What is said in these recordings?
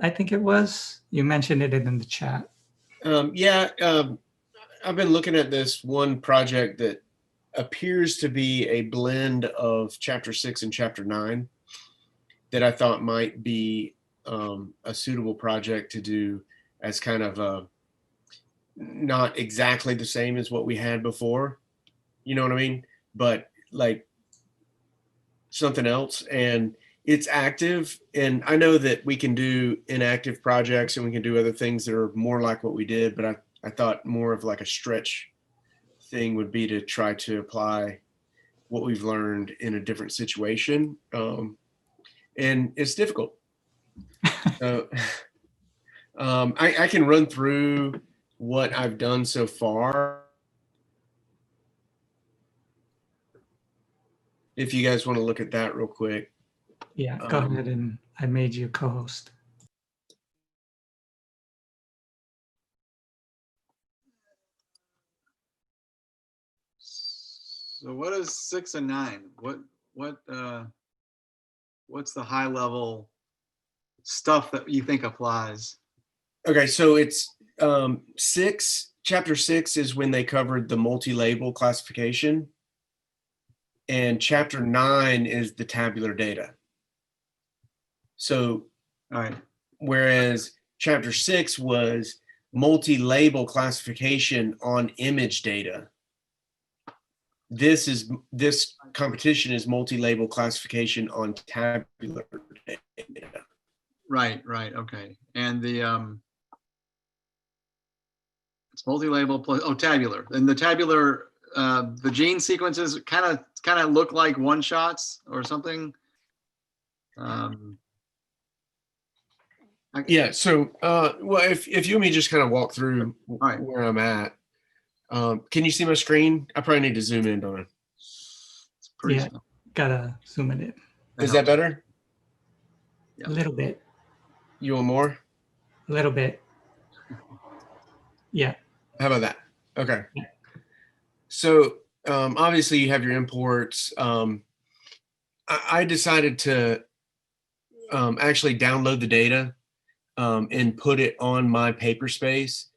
I think it was. You mentioned it in the chat. Yeah, I've been looking at this one project that appears to be a blend of chapter 6 and chapter 9 that I thought might be a suitable project to do as kind of a, not exactly the same as what we had before, you know what I mean? But like something else. And it's active. And I know that we can do inactive projects and we can do other things that are more like what we did, but I thought more of like a stretch thing would be to try to apply what we've learned in a different situation. And it's difficult. So I can run through what I've done so far. If you guys want to look at that real quick. Yeah, go ahead, and I made you co-host. So what is 6 and 9? What's the high level stuff that you think applies? Okay, so it's chapter 6 is when they covered the multi-label classification, and chapter 9 is the tabular data. So, all right, whereas chapter 6 was multi-label classification on image data, this competition is multi-label classification on tabular data. Right, okay. And the it's multi-label plus tabular. And the tabular the gene sequences kind of look like one shots or something. Yeah, so well, if you let me just kind of walk through where I'm at. Can you see my screen? I probably need to zoom in, don't I? Yeah, gotta zoom it in. Is that better? Yeah. A little bit. You want more? A little bit. Yeah. How about that? Okay. Yeah. So obviously you have your imports. I decided to actually download the data and put it on my paper space,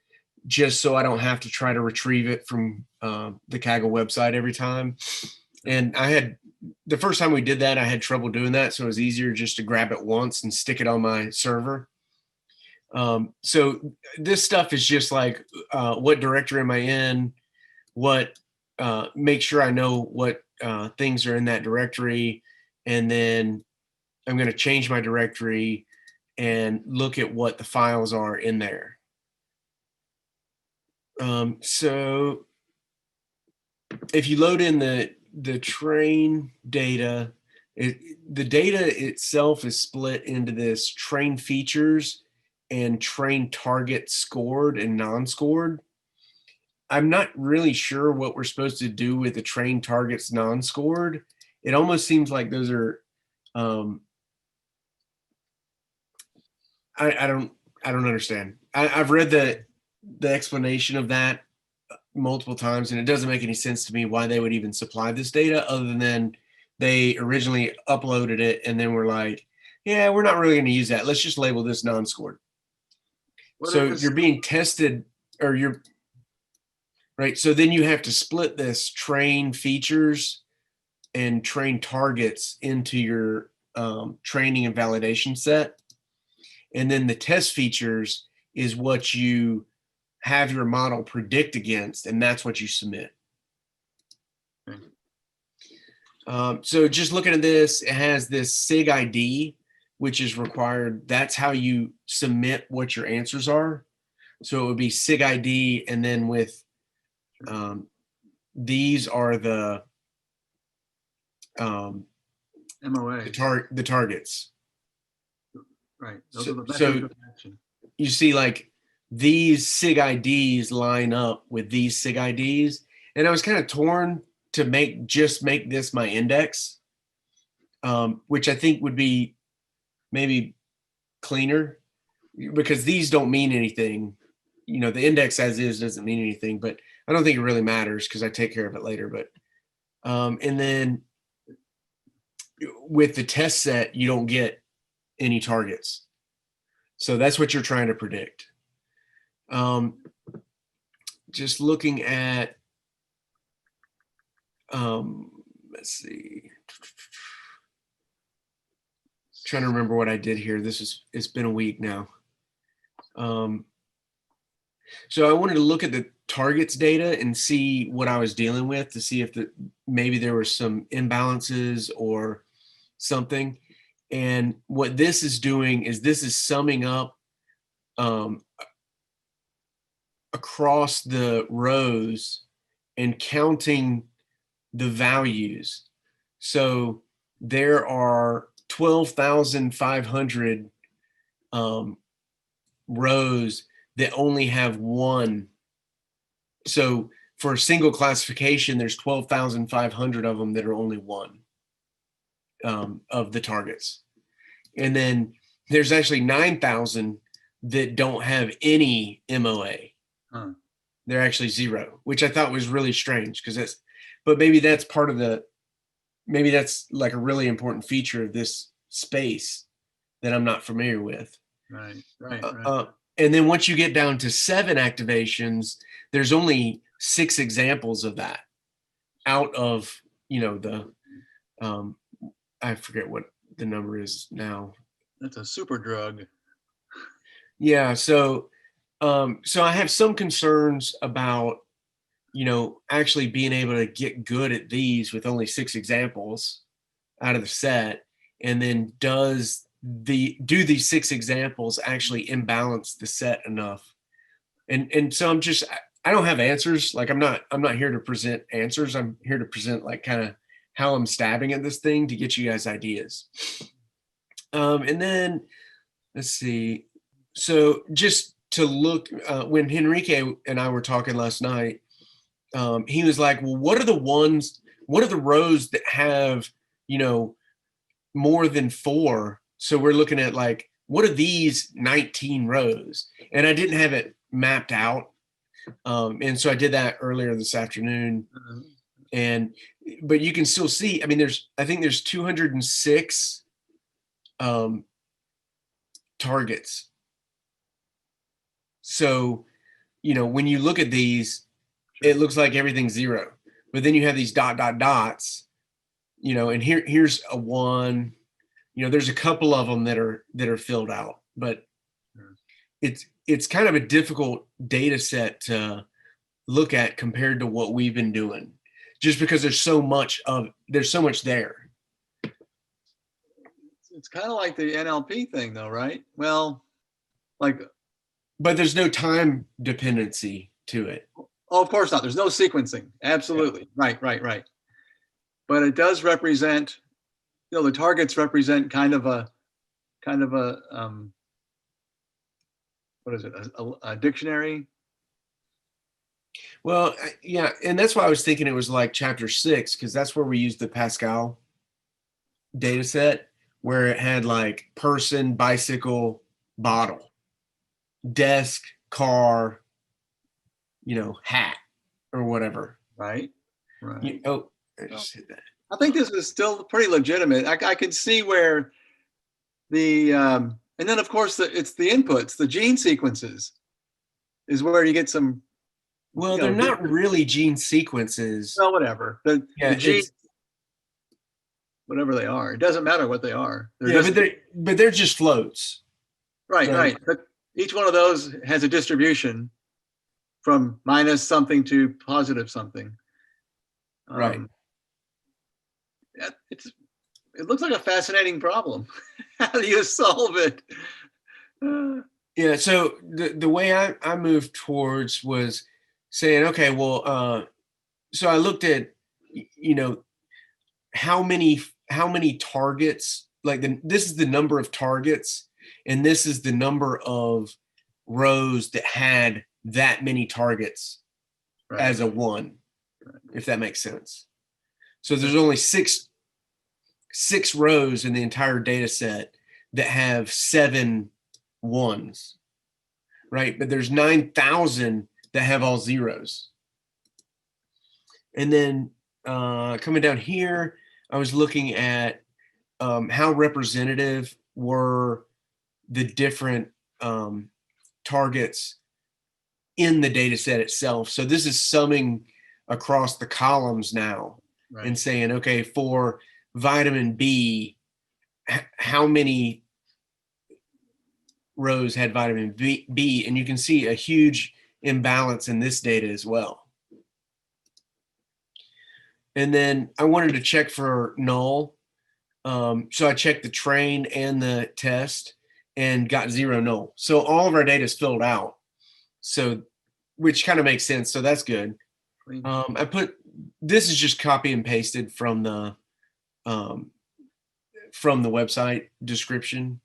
just so I don't have to try to retrieve it from the Kaggle website every time. And the first time we did that, I had trouble doing that. So it was easier just to grab it once and stick it on my server. So this stuff is just like, what directory am I in? Make sure I know what things are in that directory. And then I'm going to change my directory and look at what the files are in there. So if you load in the train data, the data itself is split into this train features and train target scored and non-scored. I'm not really sure what we're supposed to do with the train targets non-scored. It almost seems like those are I don't understand. I've read the explanation of that multiple times, and it doesn't make any sense to me why they would even supply this data, other than they originally uploaded it and then were like, yeah, we're not really going to use that. Let's just label this non-scored. So you're being tested, or you're right. So then you have to split this train features and train targets into your training and validation set. And then the test features is what you have your model predict against, and that's what you submit. So just looking at this, it has this SIG ID, which is required. That's how you submit what your answers are. So it would be SIG ID, and then with these are the MOA, the targets. Right. Those are the so you see, like, these SIG IDs line up with these SIG IDs, and I was kind of torn to make this my index, which I think would be maybe cleaner, because these don't mean anything. You know, the index as is doesn't mean anything, but I don't think it really matters because I take care of it later. But and then with the test set, you don't get any targets. So that's what you're trying to predict. Just looking at, let's see. Trying to remember what I did here. It's been a week now. So I wanted to look at the targets data and see what I was dealing with, to see if maybe there were some imbalances or something. And what this is doing is this is summing up across the rows and counting the values. So there are 12,500 rows that only have one. So for a single classification, there's 12,500 of them that are only one of the targets. And then there's actually 9,000 that don't have any MOA. They're actually zero, which I thought was really strange, because but maybe that's part of maybe that's like a really important feature of this space that I'm not familiar with. Right. And then once you get down to 7 activations, there's only 6 examples of that out of, the, I forget what the number is now. That's a super drug. Yeah. So I have some concerns about, actually being able to get good at these with only 6 examples out of the set. And then do these 6 examples actually imbalance the set enough? And so I don't have answers. Like I'm not here to present answers. I'm here to present like kind of how I'm stabbing at this thing to get you guys ideas. And then let's see. So just to look, when Henrique and I were talking last night, he was like, well, what are the rows that have, more than 4? So we're looking at like, what are these 19 rows? And I didn't have it mapped out. And so I did that earlier this afternoon. But you can still see, I mean, I think there's 206 targets. So, when you look at these, it looks like everything's 0, but then you have these dots, and here's a 1, there's a couple of them that are filled out, but it's kind of a difficult data set to look at compared to what we've been doing, just because there's so much there. It's kind of like the NLP thing though, right? Well, but there's no time dependency to it. Oh, of course not. There's no sequencing. Absolutely. Yeah. Right. But it does represent, the targets represent kind of a what is it? A dictionary? Well, yeah. And that's why I was thinking it was like chapter 6, because that's where we used the Pascal data set, where it had like person, bicycle, bottle, desk, car, hat or whatever. Right. I just hit that. I think this is still pretty legitimate. I can see where and then of course it's the inputs, the gene sequences is where you get some. Well, they're not really gene sequences. Well, whatever. The genes, whatever they are, it doesn't matter what they are. But they're just floats. Right. But each one of those has a distribution from minus something to positive something. Right. It looks like a fascinating problem. How do you solve it? Yeah. So the way I moved towards was saying, okay, well, so I looked at, how many targets, this is the number of targets, and this is the number of rows that had that many targets as a 1, if that makes sense. So there's only six rows in the entire data set that have 7 1s, right? But there's 9,000 that have all 0s. And then coming down here, I was looking at how representative were the different targets in the data set itself. So this is summing across the columns now, right, and saying, okay, for vitamin B, how many rows had vitamin B? And you can see a huge imbalance in this data as well. And then I wanted to check for null. So I checked the train and the test and got 0 null. So all of our data is filled out. So, which kind of makes sense. So that's good. I put, this is just copy and pasted from the website description.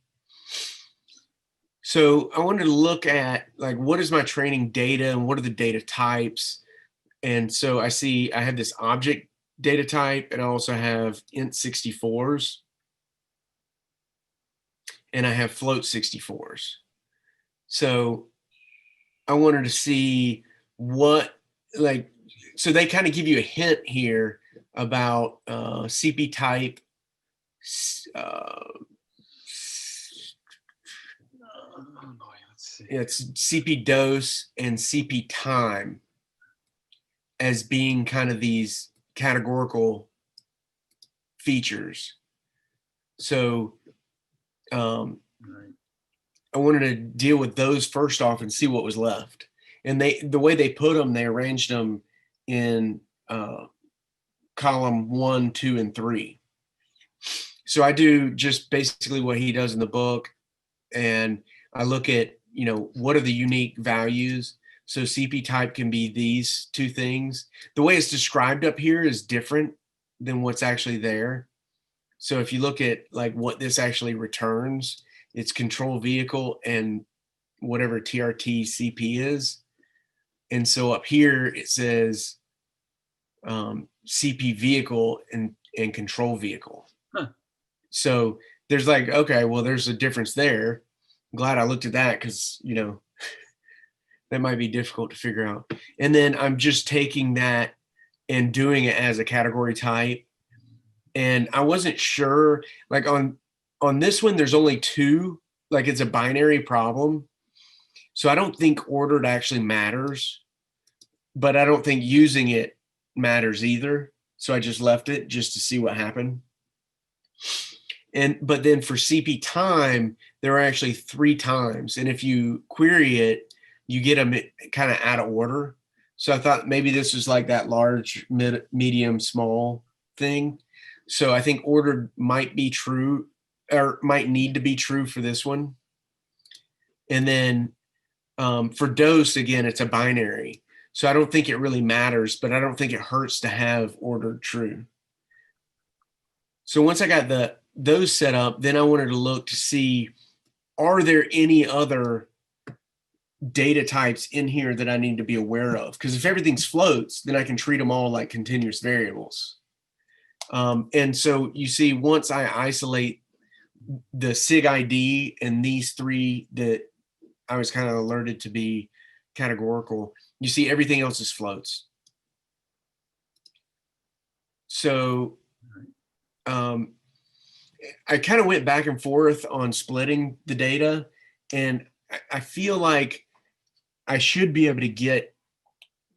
So I wanted to look at like, what is my training data and what are the data types? And so I see I have this object data type, and I also have int 64s, and I have float 64s. So I wanted to see what, like, so they kind of give you a hint here about CP type, it's CP dose and CP time as being kind of these categorical features. So I wanted to deal with those first off and see what was left. And the way they put them, they arranged them in column 1, 2, and 3. So I do just basically what he does in the book, and I look at, you know, what are the unique values. So CP type can be these two things. The way it's described up here is different than what's actually there. So if you look at like what this actually returns, it's control vehicle and whatever TRT CP is. And so up here it says CP vehicle and control vehicle. Huh. So there's like, okay, well, there's a difference there. I'm glad I looked at that because, you know, that might be difficult to figure out. And then I'm just taking that and doing it as a category type. And I wasn't sure, like on this one, there's only 2, like it's a binary problem. So I don't think ordered actually matters, but I don't think using it matters either. So I just left it just to see what happened. But then for CP time, there are actually 3 times. And if you query it, you get them kind of out of order. So I thought maybe this was like that large, medium, small thing. So I think ordered might be true, or might need to be true for this one. And then for dose, again, it's a binary. So I don't think it really matters, but I don't think it hurts to have ordered true. So once I got those set up, then I wanted to look to see, are there any other data types in here that I need to be aware of? Because if everything's floats, then I can treat them all like continuous variables. And so you see, once I isolate the SIG ID and these 3 that I was kind of alerted to be categorical, you see everything else is floats. So I kind of went back and forth on splitting the data, and I feel like I should be able to get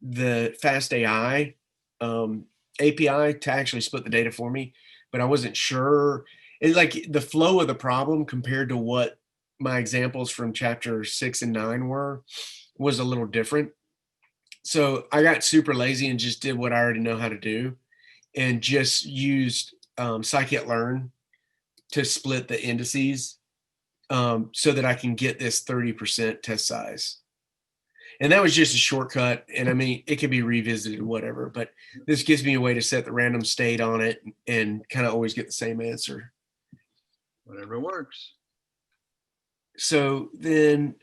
the Fast.ai API to actually split the data for me, but I wasn't sure. It's like the flow of the problem compared to what my examples from chapter 6 and 9 was a little different. So I got super lazy and just did what I already know how to do, and just used scikit-learn to split the indices so that I can get this 30% test size. And that was just a shortcut. And I mean, it can be revisited, whatever, but this gives me a way to set the random state on it and kind of always get the same answer. Whatever works. So then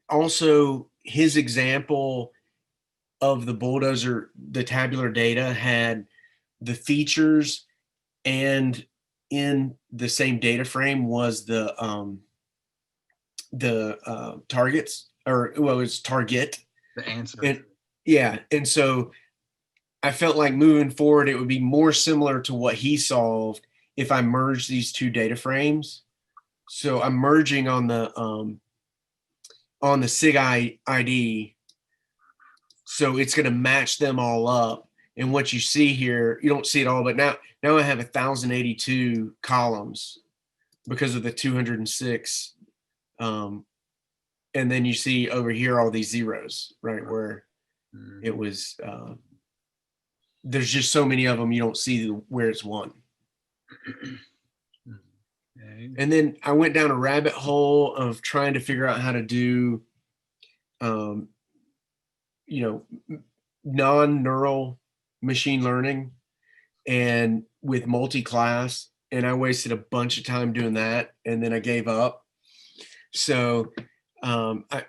also his example of the bulldozer, the tabular data had the features, and in the same data frame was the targets, or well, it's target. The answer. And, yeah. And so I felt like moving forward, it would be more similar to what he solved if I merged these 2 data frames. So I'm merging on the SIG ID. So it's going to match them all up. And what you see here, you don't see it all, but now I have 1,082 columns because of the 206. And then you see over here all these zeros, right? Where it was, there's just so many of them, you don't see where it's one. Okay. And then I went down a rabbit hole of trying to figure out how to do, non-neural machine learning and with multi-class. And I wasted a bunch of time doing that. And then I gave up. So I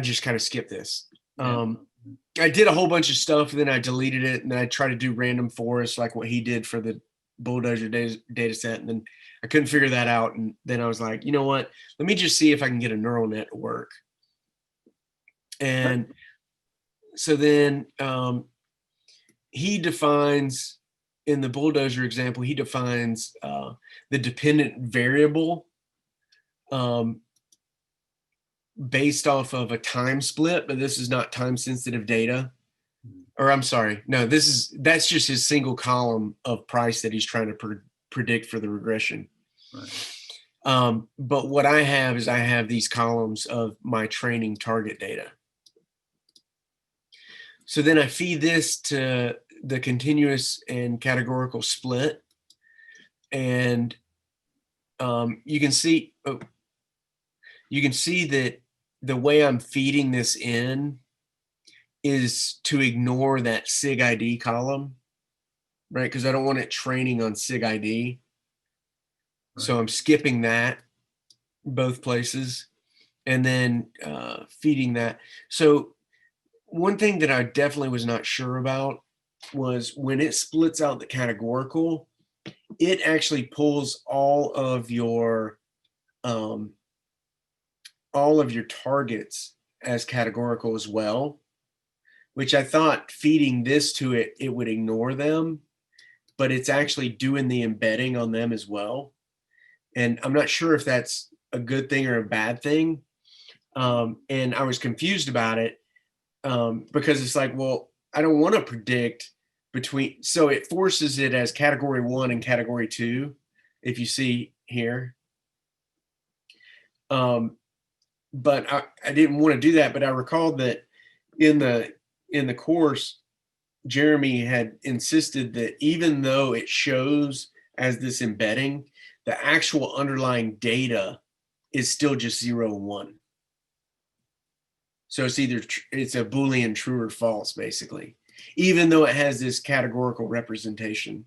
just kind of skipped this. I did a whole bunch of stuff, and then I deleted it, and then I tried to do random forest like what he did for the bulldozer data set, and then I couldn't figure that out. And then I was like, you know what? Let me just see if I can get a neural net to work. And so then he defines, in the bulldozer example, he defines the dependent variable based off of a time split, but this is not time sensitive data. Or I'm sorry, no, that's just his single column of price that he's trying to predict for the regression. Right. But what I have is I have these columns of my training target data. So then I feed this to the continuous and categorical split, and you can see that the way I'm feeding this in is to ignore that SIG ID column, right? Because I don't want it training on SIG ID. Right. So I'm skipping that both places and then feeding that. So one thing that I definitely was not sure about was when it splits out the categorical, it actually pulls all of your targets as categorical as well, which I thought feeding this to it, it would ignore them, but it's actually doing the embedding on them as well. And I'm not sure if that's a good thing or a bad thing. And I was confused about it because it's like, well, I don't want to predict between, so it forces it as category 1 and category 2, if you see here. But I didn't want to do that, but I recalled that in the course, Jeremy had insisted that even though it shows as this embedding, the actual underlying data is still just 0 and 1. So it's a Boolean true or false, basically, even though it has this categorical representation.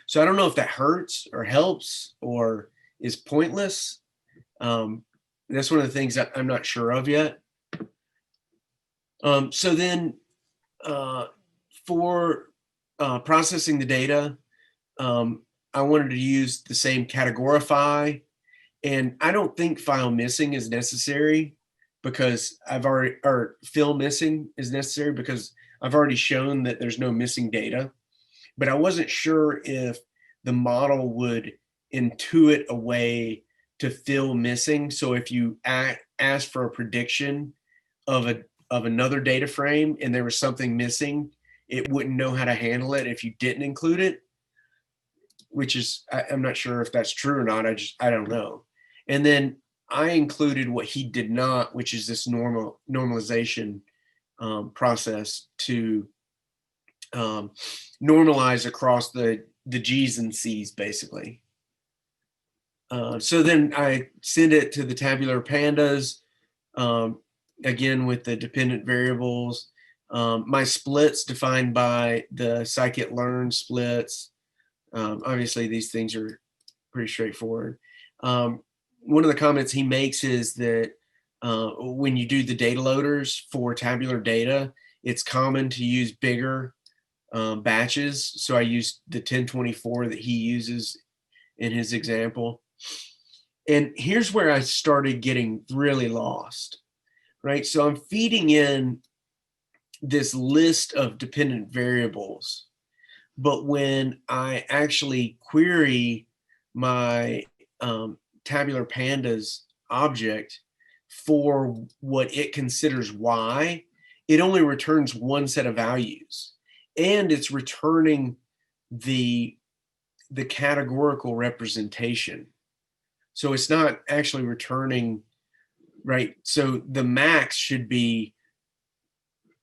So I don't know if that hurts or helps or is pointless. That's one of the things that I'm not sure of yet. So then for processing the data, I wanted to use the same categorify, and I don't think file missing is necessary because fill missing is necessary because I've already shown that there's no missing data, but I wasn't sure if the model would intuit a way to fill missing. So if you ask for a prediction of another data frame and there was something missing, it wouldn't know how to handle it if you didn't include it, which is, I'm not sure if that's true or not. I don't know. And then I included what he did not, which is this normalization process to normalize across the G's and C's, basically. So then I send it to the tabular pandas, again with the dependent variables. My splits defined by the scikit-learn splits. Obviously, these things are pretty straightforward. One of the comments he makes is that when you do the data loaders for tabular data, it's common to use bigger batches. So I used the 1024 that he uses in his example. And here's where I started getting really lost, right? So I'm feeding in this list of dependent variables, but when I actually query my Tabular Panda's object for what it considers Y, it only returns one set of values, and it's returning the categorical representation. So it's not actually returning, right? So the max should be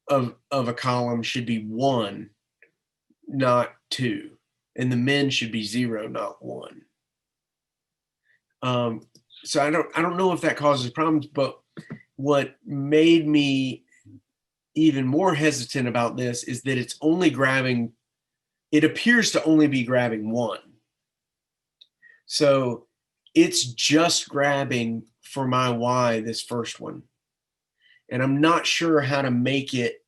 of a column should be 1, not 2, and the min should be 0, not 1. So I don't know if that causes problems, but what made me even more hesitant about this is that it's only grabbing, it appears to only be grabbing 1. So it's just grabbing for my Y, this first one. And I'm not sure how to make it,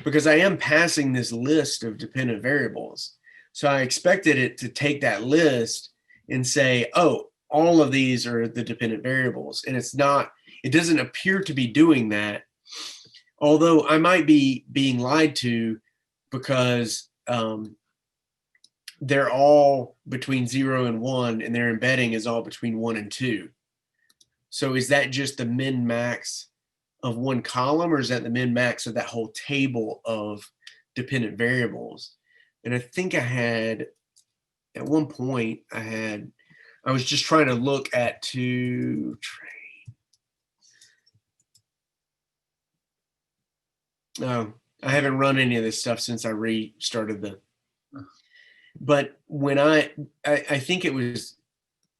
because I am passing this list of dependent variables. So I expected it to take that list and say, oh, all of these are the dependent variables. And it's not, it doesn't appear to be doing that. Although I might be being lied to, because they're all between 0 and 1, and their embedding is all between 1 and 2. So is that just the min max of one column, or is that the min max of that whole table of dependent variables? And I think I had, at one point, I was just trying to look at to train. No, I haven't run any of this stuff since I restarted the. But when I think it was,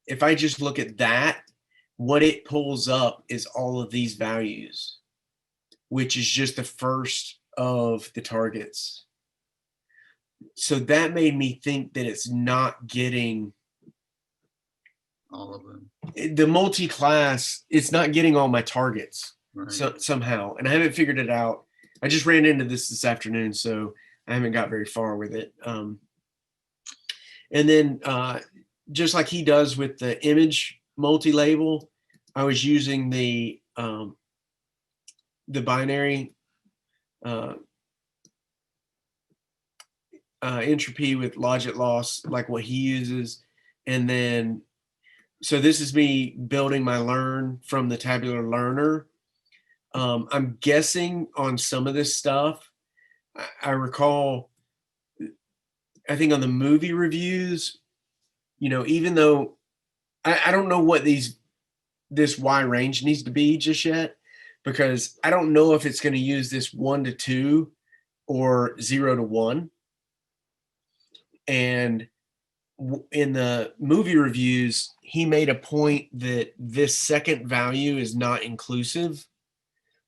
if I just look at that, what it pulls up is all of these values, which is just the first of the targets. So that made me think that it's not getting all of them. The multi-class, it's not getting all my targets, Right. so somehow, and I haven't figured it out. I just ran into this afternoon, so I haven't got very far with it. And then just like he does with the image multi-label, I was using the binary entropy with logit loss, like what he uses. And then, so this is me building my learn from the tabular learner. I'm guessing on some of this stuff, I recall, I think on the movie reviews, you know, even though I don't know what this Y range needs to be just yet, because I don't know if it's going to use this 1 to 2 or 0 to 1. And in the movie reviews, he made a point that this second value is not inclusive.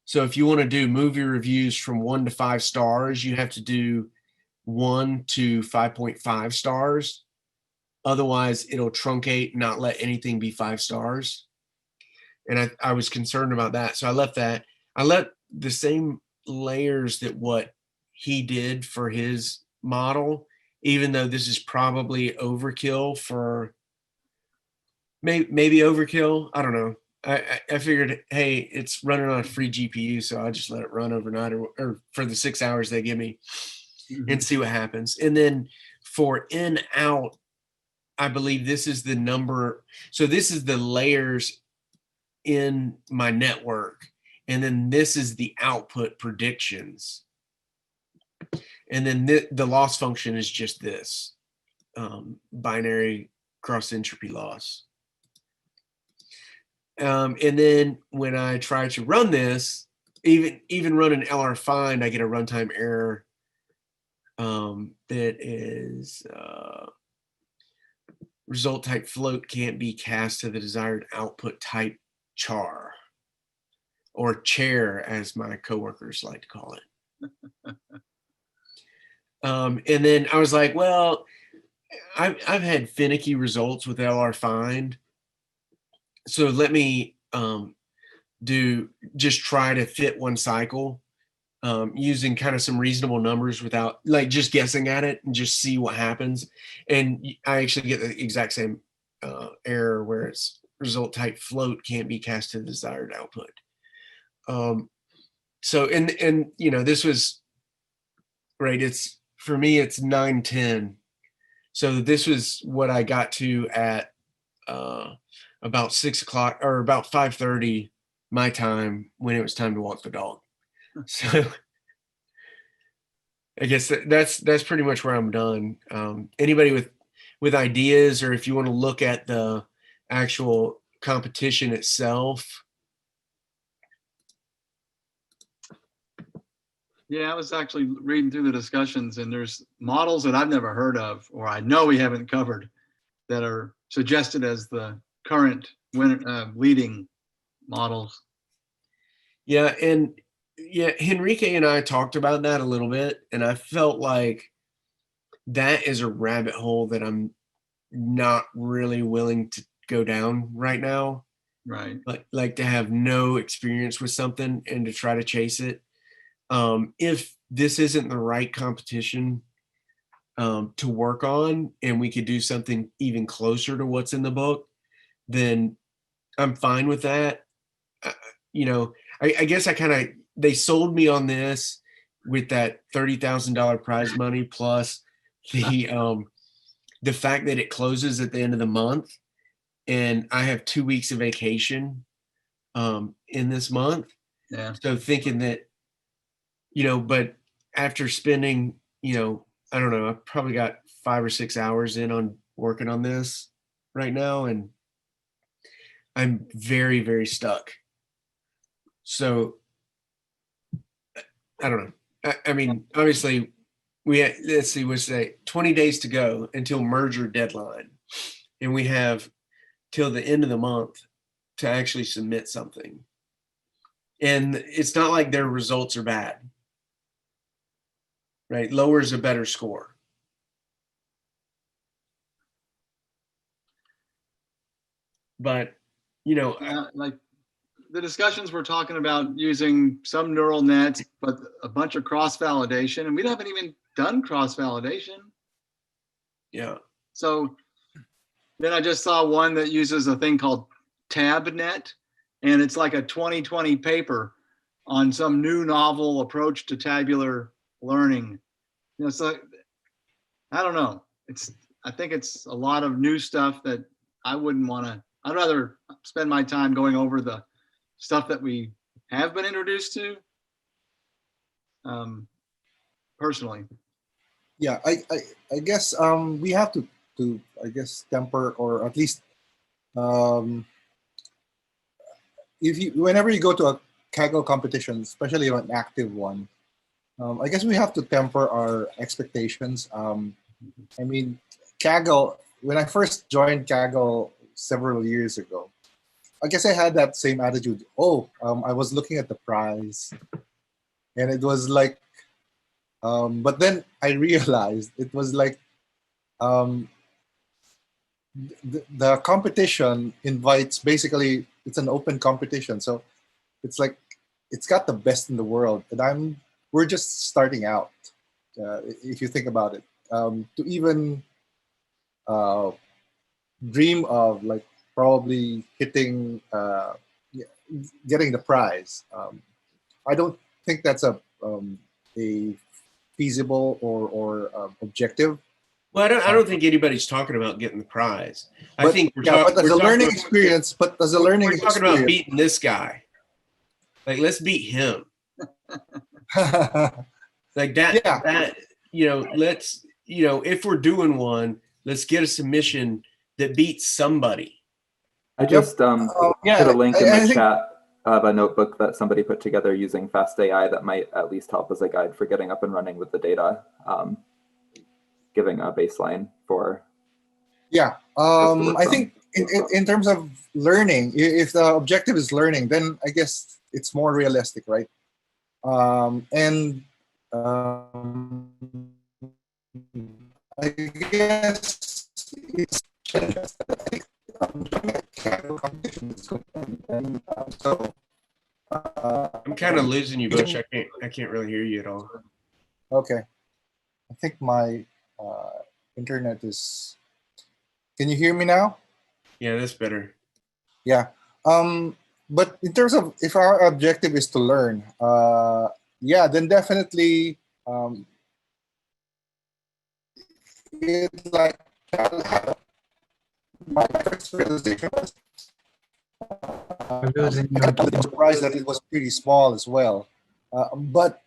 So if you want to do movie reviews from 1 to 5 stars, you have to do 1 to 5.5 stars. Otherwise, it'll truncate, not let anything be 5 stars. And I was concerned about that. So I left that. I left the same layers that what he did for his model, even though this is probably overkill for maybe overkill. I don't know. I figured, hey, it's running on a free GPU, so I'll just let it run overnight or for the 6 hours they give me and see what happens. And then for in out, I believe this is the number. So this is the layers in my network. And then this is the output predictions. And then the loss function is just this binary cross entropy loss. And then when I try to run this, even run an lrfind, I get a runtime error that is result type float can't be cast to the desired output type char, or chair as my coworkers like to call it. And then I was like, well, I've had finicky results with lrfind. So let me just try to fit one cycle using kind of some reasonable numbers without like just guessing at it and just see what happens. And I actually get the exact same error where it's result type float can't be cast to the desired output. So, and you know, this was right. It's for me, it's 9:10. So this was what I got to at about 6 o'clock or about 5:30 my time when it was time to walk the dog. So I guess that's pretty much where I'm done. Anybody with ideas, or if you want to look at the actual competition itself. Yeah, I was actually reading through the discussions, and there's models that I've never heard of, or I know we haven't covered, that are suggested as the current leading models. Yeah, and yeah, Henrique and I talked about that a little bit, and I felt like that is a rabbit hole that I'm not really willing to go down right now. Right. Like to have no experience with something and to try to chase it. If this isn't the right competition to work on, and we could do something even closer to what's in the book, then I'm fine with that. You know, I guess they sold me on this with that $30,000 prize money plus the fact that it closes at the end of the month, and I have 2 weeks of vacation in this month. Yeah. So thinking that, but after spending, I don't know, I've probably got 5 or 6 hours in on working on this right now, and I'm very, very stuck. So I don't know. I mean, obviously let's see, we'll say 20 days to go until merger deadline. And we have till the end of the month to actually submit something. And it's not like their results are bad, right? Lower is a better score. But, like the discussions we're talking about using some neural nets, but a bunch of cross-validation, and we haven't even done cross-validation. Yeah. So then I just saw one that uses a thing called Tabnet, and it's like a 2020 paper on some new novel approach to tabular learning. So I don't know. I think it's a lot of new stuff that I wouldn't want to. I'd rather spend my time going over the stuff that we have been introduced to. Personally. Yeah, I guess we have to I guess temper, or at least whenever you go to a Kaggle competition, especially an active one, I guess we have to temper our expectations. I mean, Kaggle, when I first joined Kaggle several years ago, I guess I had that same attitude. I was looking at the prize, and it was like, but then I realized it was like, the competition invites, basically, it's an open competition. So it's like, it's got the best in the world, and we're just starting out. If you think about it, to even dream of like probably hitting, getting the prize. I don't think that's a feasible or objective. Well, I don't think anybody's talking about getting the prize. I think we're talking about learning experience. But as a learning experience, we're talking about beating this guy. Like, let's beat him. Like that. Yeah. That let's if we're doing one, let's get a submission that beats somebody. I just put a link in the chat of a notebook that somebody put together using Fast.ai that might at least help as a guide for getting up and running with the data. Giving a baseline for. Yeah, I think in terms of learning, if the objective is learning, then I guess it's more realistic, right? I guess it's I'm kind of losing you, Butch. I can't really hear you at all. Okay, I think my internet is. Can you hear me now? Yeah, that's better. Yeah. But in terms of if our objective is to learn, then definitely it's like my first realization was I'm losing you. I'm surprised that it was pretty small as well. But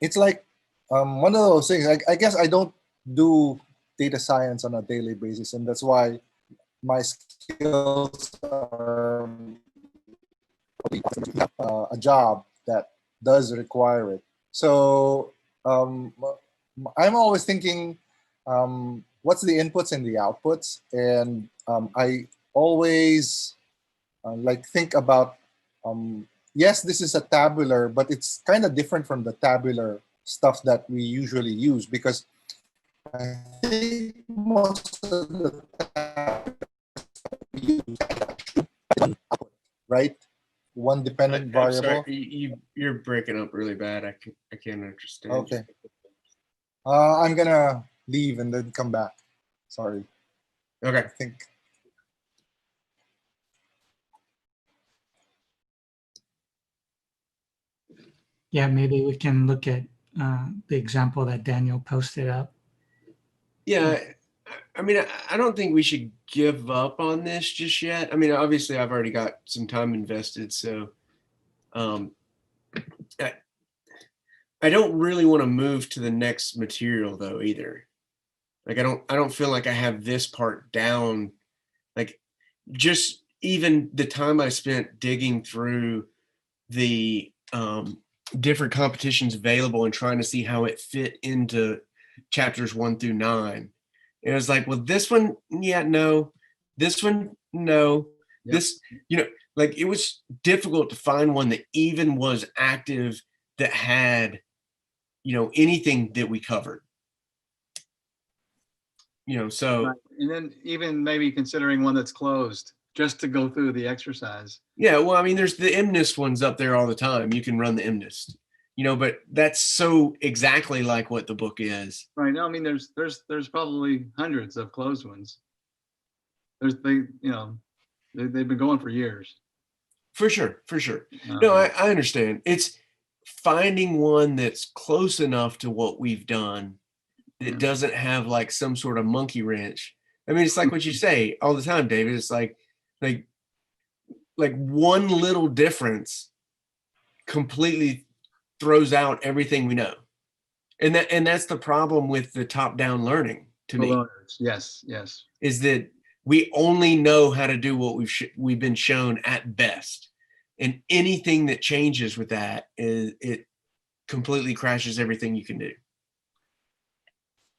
it's like one of those things. I guess I don't do data science on a daily basis, and that's why my skills are a job that does require it. So I'm always thinking, what's the inputs and the outputs? And I always like think about, yes, this is a tabular, but it's kind of different from the tabular stuff that we usually use, because I think most of the output, right? One dependent variable. Sorry, you're breaking up really bad. I can't understand. Okay. I'm gonna leave and then come back. Sorry. Okay. I think. Yeah, maybe we can look at the example that Daniel posted up. Yeah, I mean, I don't think we should give up on this just yet. I mean, obviously, I've already got some time invested, so I don't really want to move to the next material though either. Like, I don't feel like I have this part down. Like, just even the time I spent digging through the different competitions available and trying to see how it fit into chapters 1 through 9. And it was like, well, this one, yeah, no. This one, no. Yep. This, like, it was difficult to find one that even was active, that had, anything that we covered. So. Right. And then even maybe considering one that's closed, just to go through the exercise. Yeah, well, I mean, there's the MNIST ones up there all the time. You can run the MNIST, but that's so exactly like what the book is. Right. No, I mean, there's probably hundreds of closed ones. They've been going for years. For sure. No, I understand. It's finding one that's close enough to what we've done that doesn't have like some sort of monkey wrench. I mean, it's like what you say all the time, David. It's like one little difference completely throws out everything we know. And that's the problem with the top-down learning to me. Yes. Is that we only know how to do what we've been shown at best. And anything that changes with that, it completely crashes everything you can do.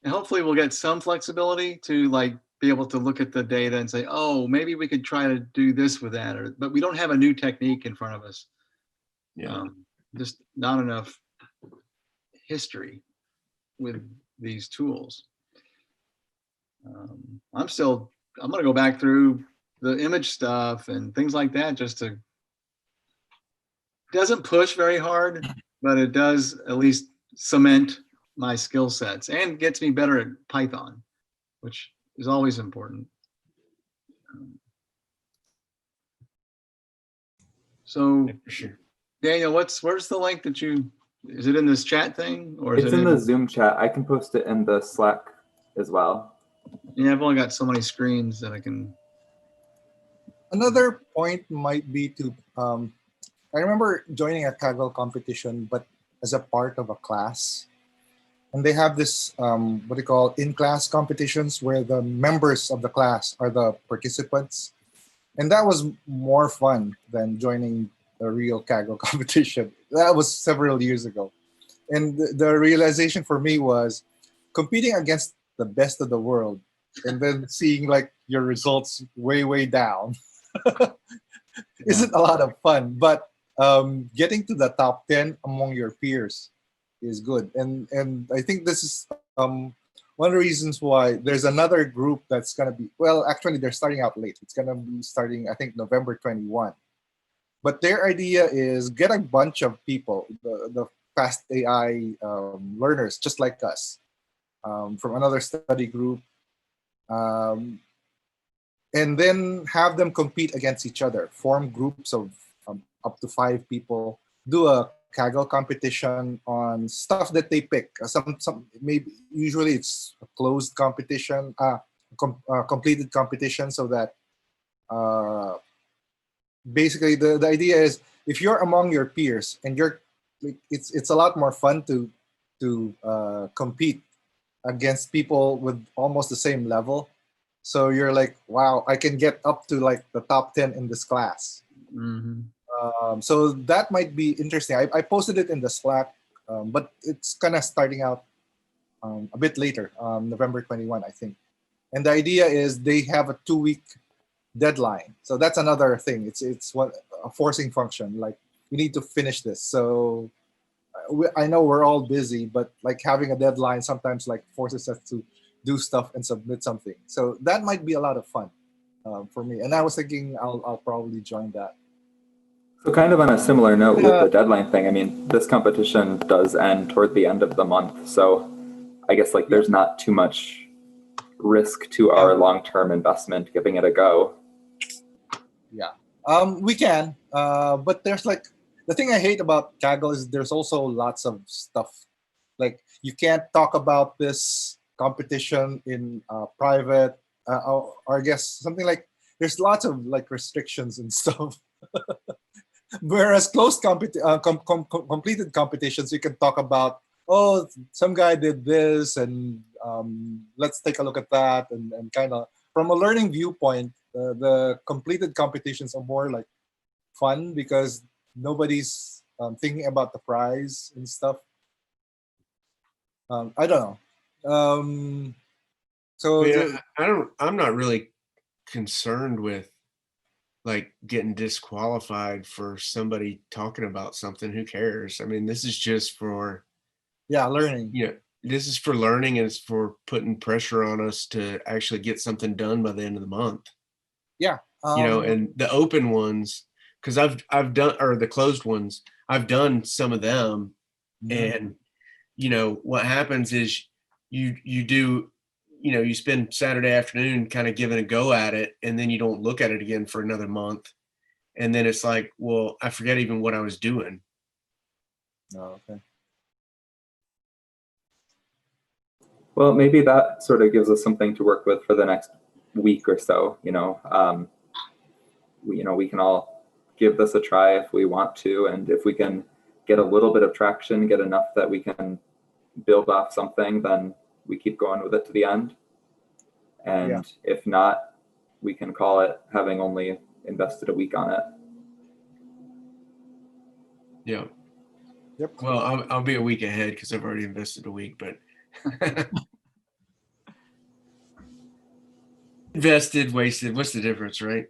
And hopefully we'll get some flexibility to be able to look at the data and say, oh, maybe we could try to do this with that, but we don't have a new technique in front of us. Yeah. Just not enough history with these tools. I'm going to go back through the image stuff and things like that, just to, doesn't push very hard, but it does at least cement my skill sets and gets me better at Python, which is always important. So, for sure. Daniel, where's the link that is it in this chat thing, or is it's in the Zoom chat? I can post it in the Slack as well. Yeah, I've only got so many screens that I can. Another point might be to, I remember joining a Kaggle competition, but as a part of a class. And they have this, what they call in-class competitions, where the members of the class are the participants. And that was more fun than joining a real Kaggle competition. That was several years ago. And the realization for me was competing against the best of the world and then seeing your results way down isn't a lot of fun. But getting to the top 10 among your peers is good. And I think this is one of the reasons why there's another group that's going to be, well, actually they're starting out late. It's going to be starting, I think, November 21. But their idea is get a bunch of people, the Fast.ai learners, just like us, from another study group, and then have them compete against each other, form groups of up to 5 people, do a Kaggle competition on stuff that they pick. Some maybe usually it's a closed competition, completed competition, so that basically the idea is, if you're among your peers and you're, it's a lot more fun to compete against people with almost the same level. So you're like, wow, I can get up to like the top 10 in this class. So that might be interesting. I posted it in the Slack, but it's kind of starting out a bit later, November 21, I think. And the idea is they have a 2-week deadline. So that's another thing. It's what a forcing function. Like, we need to finish this. So I know we're all busy, but like having a deadline sometimes like forces us to do stuff and submit something. So that might be a lot of fun for me. And I was thinking I'll probably join that. So kind of on a similar note with the deadline thing, I mean, this competition does end toward the end of the month. So I guess like there's not too much risk to our long-term investment giving it a go. Yeah, we can, but there's like, the thing I hate about Kaggle is there's also lots of stuff. Like, you can't talk about this competition in private, or I guess something like, there's lots of like restrictions and stuff. Whereas closed completed competitions, you can talk about, oh, some guy did this, and let's take a look at that, and kind of from a learning viewpoint, the completed competitions are more like fun because nobody's thinking about the prize and stuff. I don't know. So yeah, I'm not really concerned with like getting disqualified for somebody talking about something. Who cares? I mean, this is just for learning. Yeah, this is for learning, and it's for putting pressure on us to actually get something done by the end of the month. Yeah. And the open ones, because I've done, or the closed ones, I've done some of them, and what happens is you do, you spend Saturday afternoon kind of giving a go at it, and then you don't look at it again for another month, and then it's like, well, I forget even what I was doing. Oh, okay. Well, maybe that sort of gives us something to work with for the next week or so. We can all give this a try if we want to, and if we can get a little bit of traction, get enough that we can build off something, then we keep going with it to the end. And if not, we can call it having only invested a week on it. Yeah. Yep. Well, I'll be a week ahead because I've already invested a week, but invested, wasted, what's the difference, right?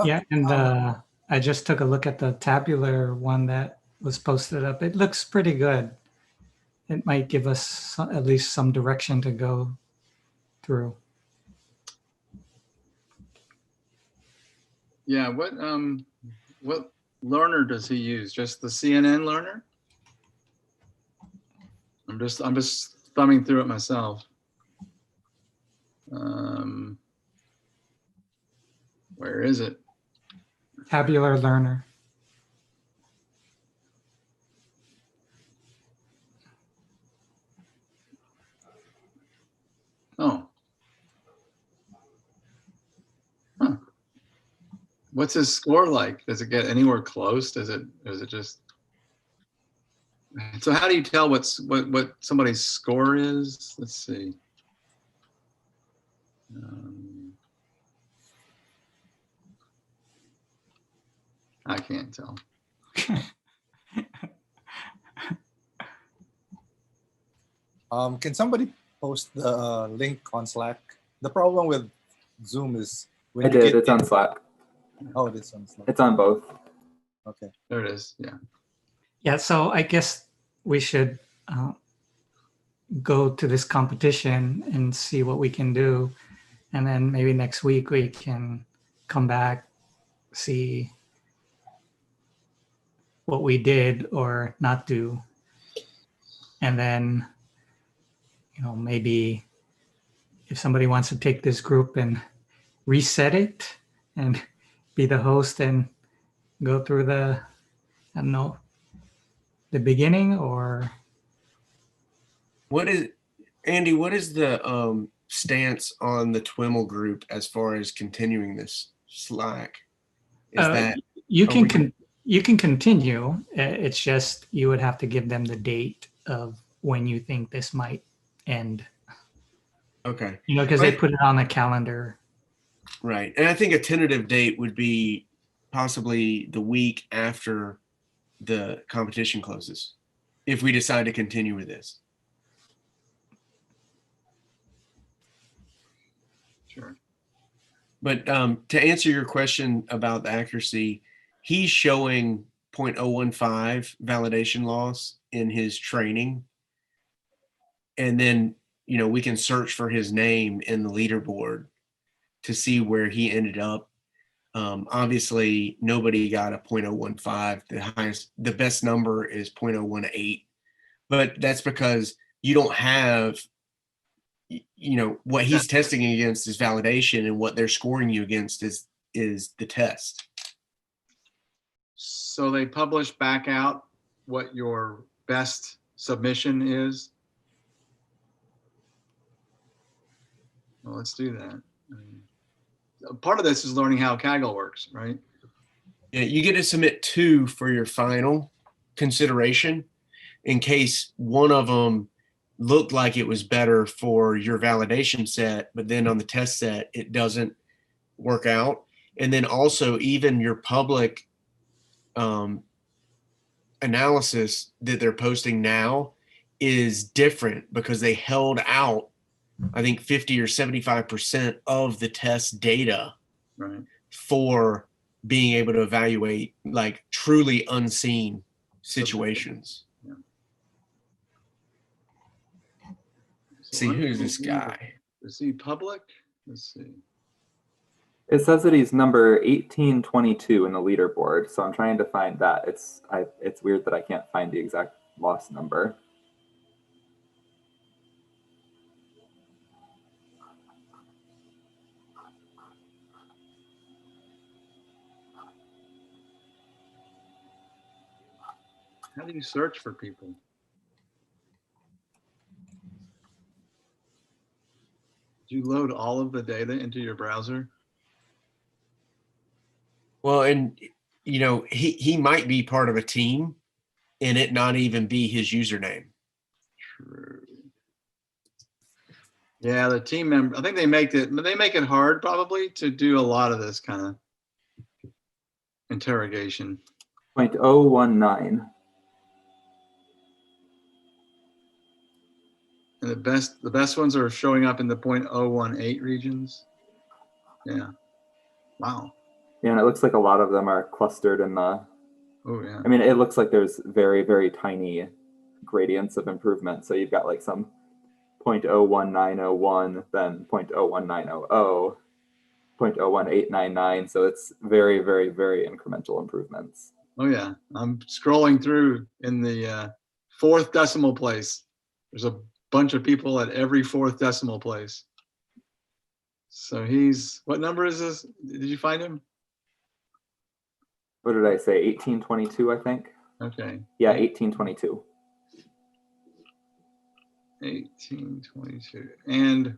Yeah, and I just took a look at the Tabular one that was posted up. It looks pretty good. It might give us at least some direction to go through. Yeah, what learner does he use? Just the CNN learner? I'm just thumbing through it myself. Where is it? Tabular learner. Oh. Huh. What's his score like? Does it get anywhere close? Is it just? So how do you tell what somebody's score is? Let's see. I can't tell. Can somebody post the link on Slack? The problem with Zoom is when It's on Slack. Oh, it is on Slack. It's on both. Okay. There it is. Yeah. Yeah, so I guess we should go to this competition and see what we can do. And then maybe next week we can come back, see what we did or not do. And then, maybe if somebody wants to take this group and reset it and be the host and go through the, I don't know, the beginning, or Andy, what is the stance on the TWIML group as far as continuing this Slack? Is that you are we- can continue. It's just you would have to give them the date of when you think this might end. okay? You know, because they Right. put it on the calendar. Right. And I think a tentative date would be possibly the week after the competition closes, if we decide to continue with this. Sure. But to answer your question about the accuracy, he's showing 0.015 validation loss in his training. And then, you know, we can search for his name in the leaderboard to see where he ended up. Obviously, nobody got a 0.015. The best number is 0.018. But that's because you don't have, you know, what he's testing against is validation, and what they're scoring you against is the test. So they publish back out what your best submission is. Well, let's do that. I mean, part of this is learning how Kaggle works, right? Yeah, you get to submit 2 for your final consideration in case one of them looked like it was better for your validation set, but then on the test set, it doesn't work out. And then also even your public analysis that they're posting now is different because they held out, I think 50 or 75% of the test data Right. for being able to evaluate like truly unseen situations. Yeah. See, who's this guy? Is he public? Let's see. It says that he's number 1822 in the leaderboard, so I'm trying to find that. It's weird that I can't find the exact loss number. How do you search for people? Do you load all of the data into your browser? Well, and you know, he might be part of a team and it not even be his username. True. Yeah, the team member, I think they make it hard probably to do a lot of this kind of interrogation. 0.019. And the best ones are showing up in the 0.018 regions. Yeah. Wow. Yeah, and it looks like a lot of them are clustered in the, Oh yeah. I mean, it looks like there's very, very tiny gradients of improvement. So you've got like some 0.01901, then 0.01900, 0.01899. So it's very, very, very incremental improvements. Oh yeah. I'm scrolling through in the 4th decimal place. There's a bunch of people at every 4th decimal place. So he's, what number is this? Did you find him? What did I say? 1822, I think. Okay. Yeah, 1822. 1822. And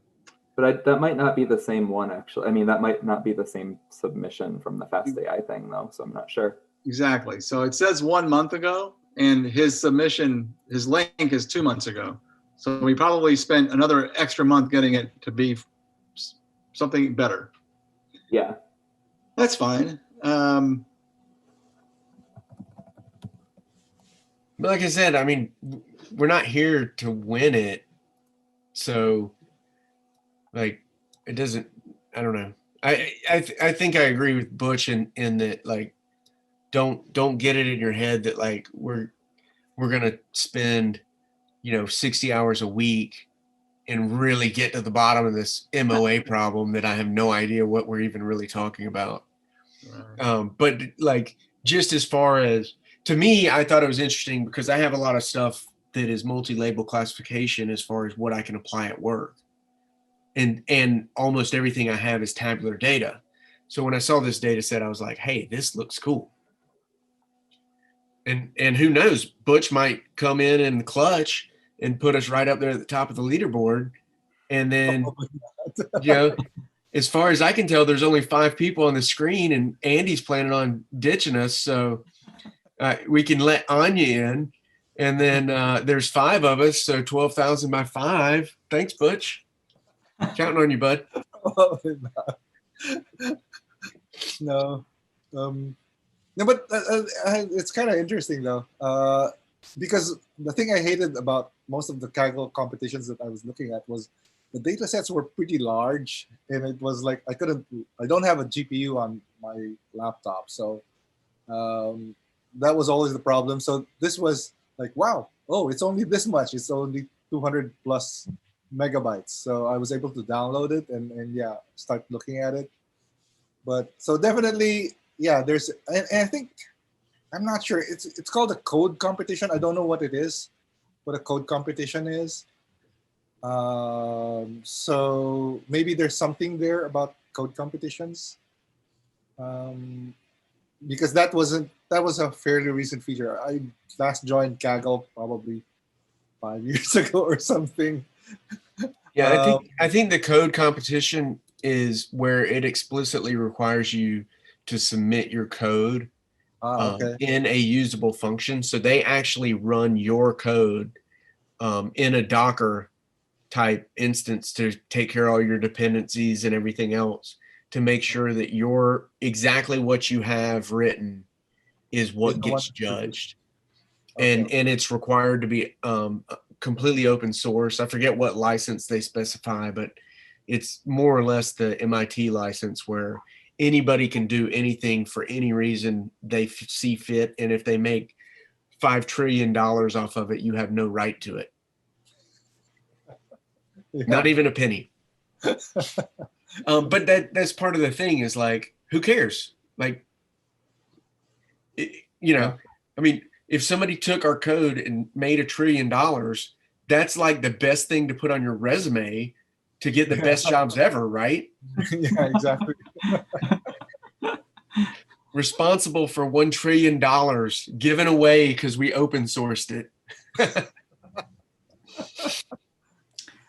But that might not be the same one, actually. I mean, that might not be the same submission from the Fast.ai thing, though, so I'm not sure. exactly. So it says 1 month ago, and his submission, his link is 2 months ago. So we probably spent another extra month getting it to be something better. Yeah. That's fine. But like I said, I mean, we're not here to win it. So like, it doesn't, I don't know. I think I agree with Butch in that, like, don't get it in your head that like we're going to spend, 60 hours a week and really get to the bottom of this MOA problem that I have no idea what we're even really talking about. Right. But like, just as far as, to me, I thought it was interesting because I have a lot of stuff that is multi-label classification as far as what I can apply at work. And almost everything I have is tabular data. So when I saw this data set, I was like, hey, this looks cool. And who knows, Butch might come in the clutch and put us right up there at the top of the leaderboard And then, Probably you know, as far as I can tell, there's only 5 people on the screen, and Andy's planning on ditching us. So we can let Anya in. And then there's 5 of us. So 12,000 by 5. Thanks, Butch. Counting on you, bud. Probably not. No. No, but it's kind of interesting though, because the thing I hated about most of the Kaggle competitions that I was looking at was the data sets were pretty large, and it was like I don't have a GPU on my laptop, so that was always the problem. So this was like, wow, oh, it's only this much. It's only 200 plus megabytes. So I was able to download it and yeah, start looking at it. But so definitely, yeah, there's, and I think, I'm not sure, it's called a code competition. I don't know what it is, what a code competition is. So maybe there's something there about code competitions. Because that was a fairly recent feature. I last joined Kaggle probably 5 years ago or something. Yeah, I think the code competition is where it explicitly requires you to submit your code Okay. in a usable function. So they actually run your code in a Docker type instance to take care of all your dependencies and everything else, to make sure that you're exactly what you have written is what gets judged. Okay. And it's required to be completely open source. I forget what license they specify, but it's more or less the MIT license where anybody can do anything for any reason they see fit. And if they make $5 trillion off of it, you have no right to it. Yeah. Not even a penny. But that's part of the thing is like, who cares? Like, you know, I mean, if somebody took our code and made $1 trillion, that's like the best thing to put on your resume to get the best jobs ever, right? Yeah, exactly. Responsible for $1 trillion given away because we open sourced it.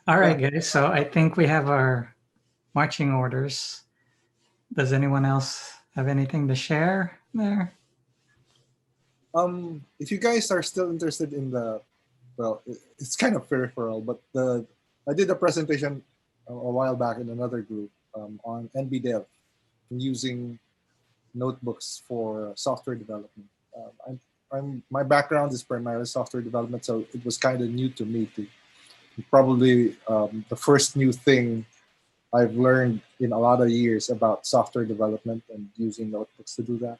All right, guys. So I think we have our marching orders. Does anyone else have anything to share there? If you guys are still interested in the, well, it's kind of peripheral, but I did a presentation a while back in another group on NBDev using notebooks for software development. My background is primarily software development, so it was kind of new to me. Probably the first new thing I've learned in a lot of years about software development and using notebooks to do that.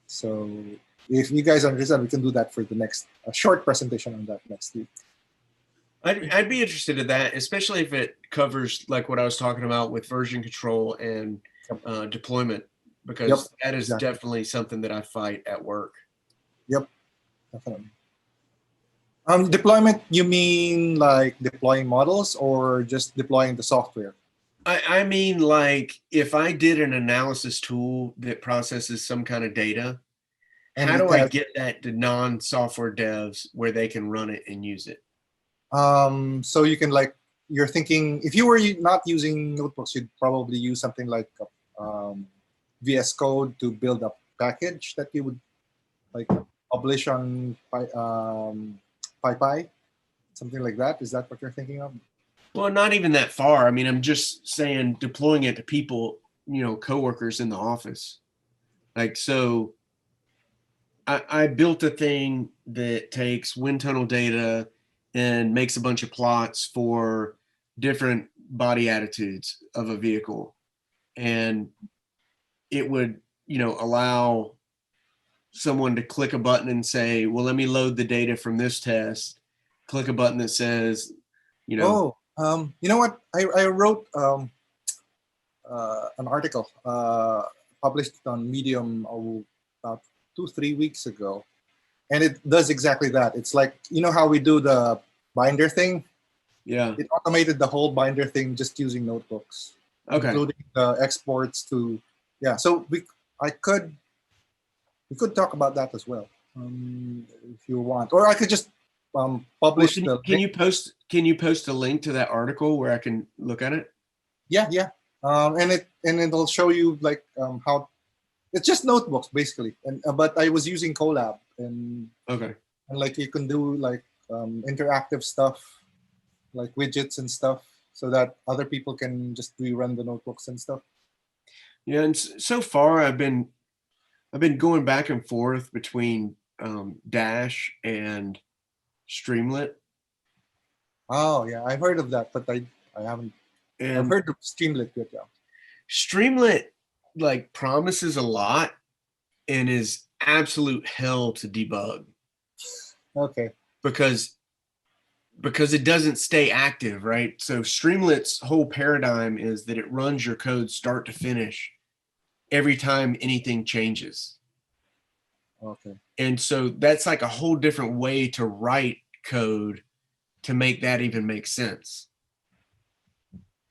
So if you guys are interested, we can do that for the next short presentation on that next week. I'd be interested in that, especially if it covers like what I was talking about with version control and deployment, because that is definitely something that I fight at work. Yep, definitely. Deployment, you mean like deploying models or just deploying the software? I mean, like if I did an analysis tool that processes some kind of data, how do I get that to non-software devs where they can run it and use it? So you can you're thinking, if you were not using notebooks, you'd probably use something like VS Code to build a package that you would like publish on PyPy, something like that. Is that what you're thinking of? Well, not even that far. I mean, I'm just saying deploying it to people, you know, coworkers in the office. Like, so I built a thing that takes wind tunnel data and makes a bunch of plots for different body attitudes of a vehicle. And it would, you know, allow someone to click a button and say, well, let me load the data from this test. Click a button that says, you know. Oh, you know what? I wrote an article published on Medium about 2-3 weeks ago. And it does exactly that. It's like, you know how we do the binder thing? Yeah. It automated the whole binder thing just using notebooks. Okay. Including the exports to, yeah. So we could talk about that as well, if you want. Or I could just publish Can, the can link. you post a link to that article where I can look at it? Yeah, yeah. And it'll show you like how it's just notebooks basically. And but I was using Colab and Okay. like you can do like interactive stuff like widgets and stuff so that other people can just rerun the notebooks and stuff. Yeah, and so far I've been going back and forth between Dash and Streamlet. Oh yeah, I've heard of that, but I haven't. And I've heard of Streamlet yet. Yeah. Streamlet like promises a lot and is absolute hell to debug Okay. because it doesn't stay active, right? So Streamlet's whole paradigm is that it runs your code start to finish every time anything changes. Okay. And so that's like a whole different way to write code to make that even make sense.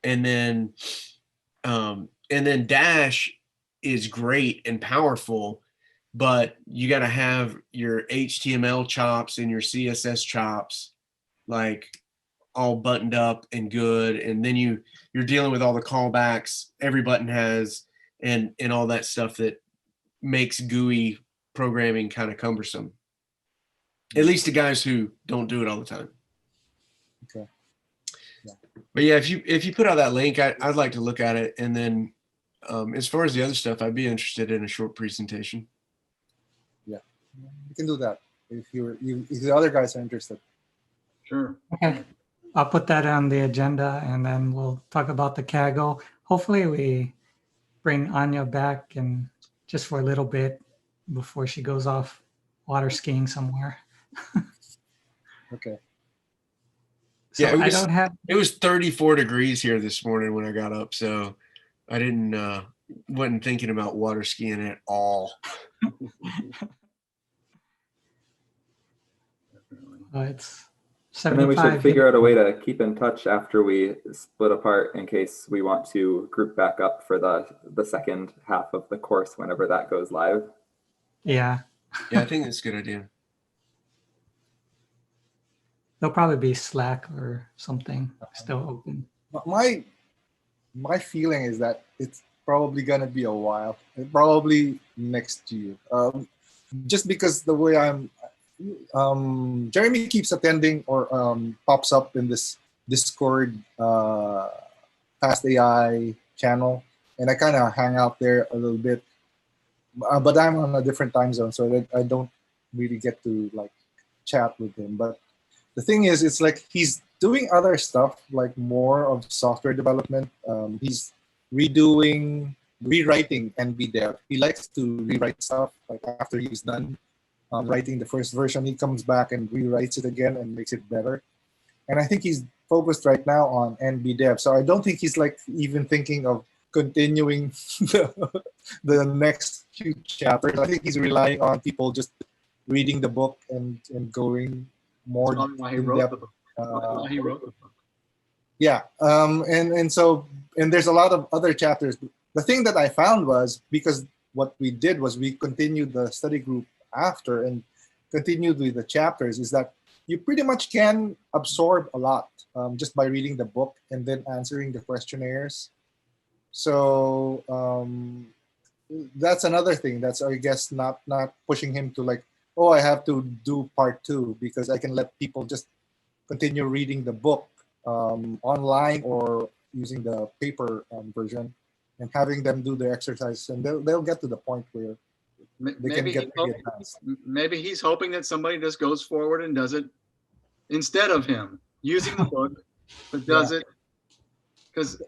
And then Dash is great and powerful, but you got to have your HTML chops and your CSS chops like all buttoned up and good, and then you're dealing with all the callbacks every button has and all that stuff that makes GUI programming kind of cumbersome, at least to guys who don't do it all the time. Okay. Yeah. But yeah, if you put out that link, I'd like to look at it, and then as far as the other stuff, I'd be interested in a short presentation. Yeah, you can do that if if the other guys are interested. Sure. Okay. I'll put that on the agenda and then we'll talk about the Kaggle. Hopefully we bring Anya back and just for a little bit before she goes off water skiing somewhere. Okay. So Yeah, it was 34 degrees here this morning when I got up, so I wasn't thinking about water skiing at all. It's And then we 75. should figure out a way to keep in touch after we split apart in case we want to group back up for the second half of the course whenever that goes live. Yeah. Yeah, I think that's a good idea. There'll probably be Slack or something still open. My feeling is that it's probably gonna be a while, probably next year. Just because the way Jeremy keeps attending or pops up in this Discord Fast.ai channel, and I kind of hang out there a little bit, but I'm on a different time zone, so I don't really get to like chat with him. But the thing is, it's like he's doing other stuff, like more of software development. He's rewriting NBDev. He likes to rewrite stuff like after he's done writing the first version, he comes back and rewrites it again and makes it better. And I think he's focused right now on NBDev. So I don't think he's like even thinking of continuing the next few chapters. I think he's relying on people just reading the book and going more Why he in wrote depth. the book. Why he wrote the book. Yeah, and so there's a lot of other chapters. The thing that I found was, because what we did was we continued the study group after and continued with the chapters, is that you pretty much can absorb a lot just by reading the book and then answering the questionnaires. So that's another thing. That's, I guess, not pushing him to like, oh, I have to do part 2, because I can let people just continue reading the book online or using the paper version and having them do the exercise, and they'll get to the point where they can get pretty advanced. Maybe he's hoping that somebody just goes forward and does it instead of him using the book, but does it. Because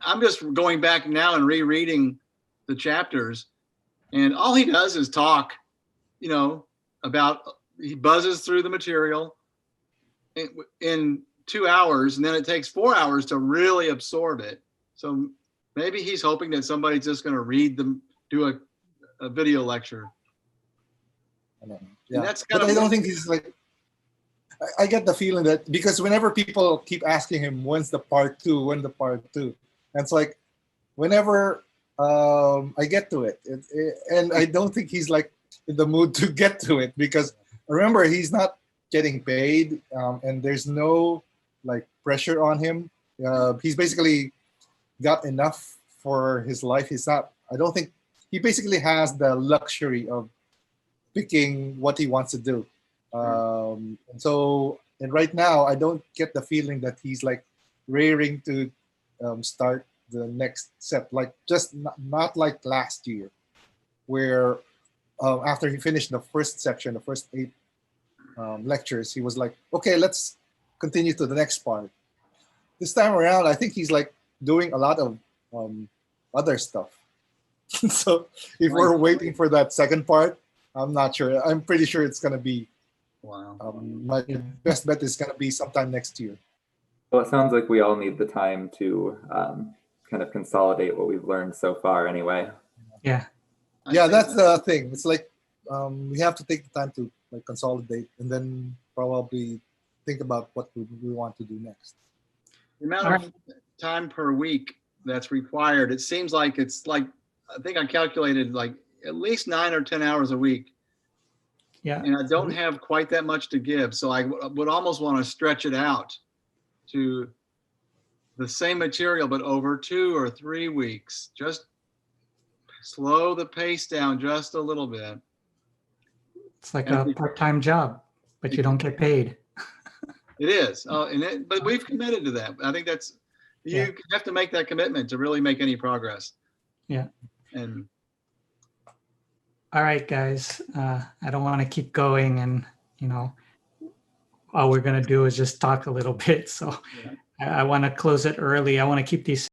I'm just going back now and rereading the chapters, and all he does is talk, about, he buzzes through the material in 2 hours, and then it takes 4 hours to really absorb it. So maybe he's hoping that somebody's just going to read them, do a video lecture. Yeah, and that's but I don't think he's like, I get the feeling that, because whenever people keep asking him, when's the part 2, and it's like, whenever I get to it, and I don't think he's like in the mood to get to it, because remember, he's not getting paid, and there's no like pressure on him. He's basically got enough for his life. He's not. I don't think he basically has the luxury of picking what he wants to do. And right now, I don't get the feeling that he's like raring to start the next set. Like just not like last year, where after he finished the first section, the first 8 lectures, he was like, okay, let's continue to the next part. This time around, I think he's like doing a lot of other stuff. So if we're waiting for that second part, I'm not sure. I'm pretty sure it's going to be, my best bet is going to be sometime next year. Well, it sounds like we all need the time to kind of consolidate what we've learned so far anyway. Yeah. Yeah, that's the thing. It's like we have to take the time to like consolidate and then probably think about what we want to do next. The amount of time per week that's required, it seems like it's like, I think I calculated like at least 9 or 10 hours a week. Yeah. And I don't have quite that much to give. So I would almost want to stretch it out to the same material, but over 2 or 3 weeks. Just slow the pace down just a little bit. It's like a part-time job, but you don't get paid. It is. But we've committed to that. I think that's, you have to make that commitment to really make any progress. Yeah. And all right, guys, I don't want to keep going, and all we're going to do is just talk a little bit. So I want to close it early. I want to keep these